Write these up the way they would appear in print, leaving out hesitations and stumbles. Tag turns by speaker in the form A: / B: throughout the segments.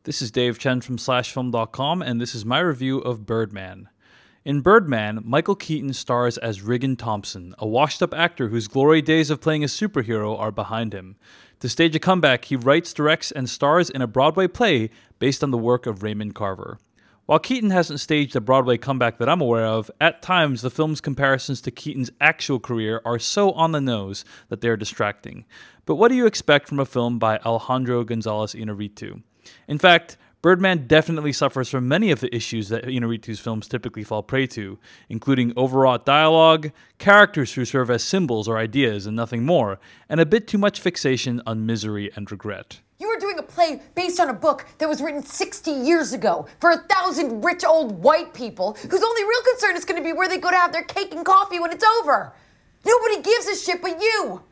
A: This is Dave Chen from /film.com, and this is my review of Birdman. In Birdman, Michael Keaton stars as Regan Thompson, a washed-up actor whose glory days of playing a superhero are behind him. To stage a comeback, he writes, directs, and stars in a Broadway play based on the work of Raymond Carver. While Keaton hasn't staged a Broadway comeback that I'm aware of, at times the film's comparisons to Keaton's actual career are so on the nose that they're distracting. But what do you expect from a film by Alejandro González Iñárritu? In fact, Birdman definitely suffers from many of the issues that Iñárritu's films typically fall prey to, including overwrought dialogue, characters who serve as symbols or ideas and nothing more, and a bit too much fixation on misery and regret.
B: You were doing a play based on a book that was written 60 years ago for 1,000 rich old white people whose only real concern is going to be where they go to have their cake and coffee when it's over. Nobody gives a shit but you.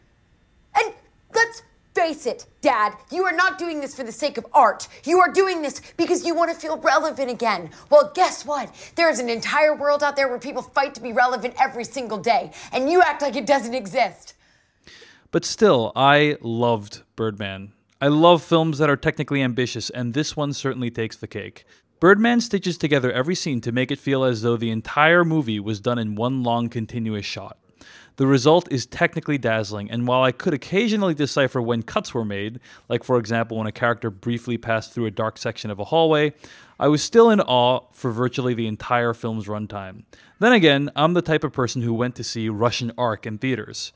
B: And let's face it, Dad, you are not doing this for the sake of art. You are doing this because you want to feel relevant again. Well, guess what? There's an entire world out there where people fight to be relevant every single day, and you act like it doesn't exist.
A: But still, I loved Birdman. I love films that are technically ambitious, and this one certainly takes the cake. Birdman stitches together every scene to make it feel as though the entire movie was done in one long continuous shot. The result is technically dazzling, and while I could occasionally decipher when cuts were made, like for example when a character briefly passed through a dark section of a hallway, I was still in awe for virtually the entire film's runtime. Then again, I'm the type of person who went to see Russian Ark in theaters.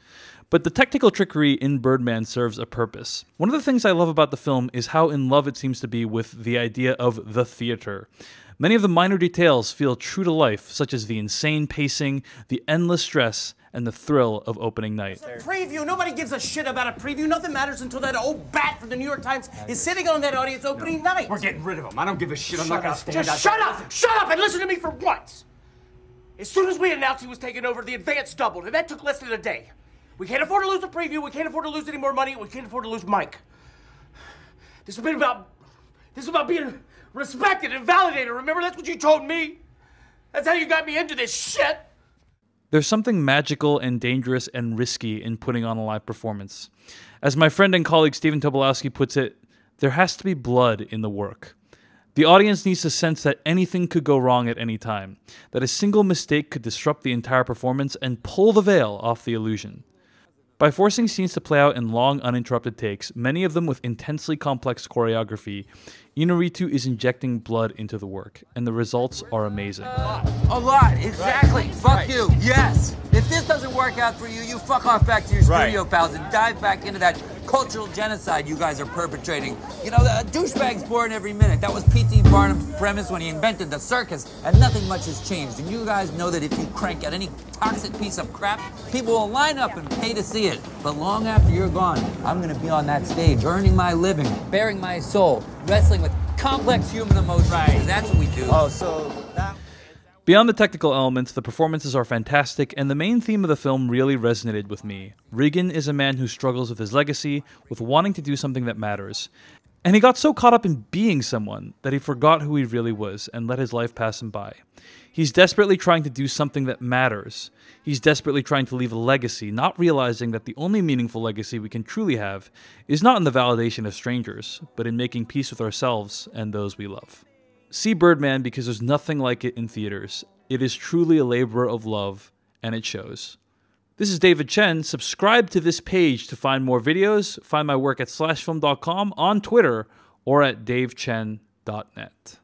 A: But the technical trickery in Birdman serves a purpose. One of the things I love about the film is how in love it seems to be with the idea of the theater. Many of the minor details feel true to life, such as the insane pacing, the endless stress, and the thrill of opening night.
C: It's a preview. Nobody gives a shit about a preview. Nothing matters until that old bat from the New York Times is sitting on that audience opening night.
D: We're getting rid of him. I don't give a shit. I'm not gonna stand
C: Just shut up! Shut up and listen to me for once! As soon as we announced he was taking over, the advance doubled, and that took less than a day. We can't afford to lose a preview. We can't afford to lose any more money. We can't afford to lose Mike. This is about being respected and validated. Remember, that's what you told me. That's how you got me into this shit.
A: There's something magical and dangerous and risky in putting on a live performance. As my friend and colleague Stephen Tobolowsky puts it, there has to be blood in the work. The audience needs to sense that anything could go wrong at any time, that a single mistake could disrupt the entire performance and pull the veil off the illusion. By forcing scenes to play out in long, uninterrupted takes, many of them with intensely complex choreography, Iñárritu is injecting blood into the work, and the results are amazing.
E: A lot, exactly. Right. Fuck you, yes. If this doesn't work out for you, you fuck off back to your studio pals and dive back into that cultural genocide you guys are perpetrating. You know, the douchebag's born every minute. That was P.T. Barnum's premise when he invented the circus, and nothing much has changed. And you guys know that if you crank out any toxic piece of crap, people will line up and pay to see it. But long after you're gone, I'm gonna be on that stage, earning my living, bearing my soul, wrestling with complex human emotions. Right. That's what we do. Oh, so that...
A: Beyond the technical elements, the performances are fantastic, and the main theme of the film really resonated with me. Regan is a man who struggles with his legacy, with wanting to do something that matters. And he got so caught up in being someone that he forgot who he really was and let his life pass him by. He's desperately trying to do something that matters. He's desperately trying to leave a legacy, not realizing that the only meaningful legacy we can truly have is not in the validation of strangers, but in making peace with ourselves and those we love. See Birdman because there's nothing like it in theaters. It is truly a labor of love, and it shows. This is David Chen. Subscribe to this page to find more videos. Find my work at /film.com, on Twitter, or at davechen.net.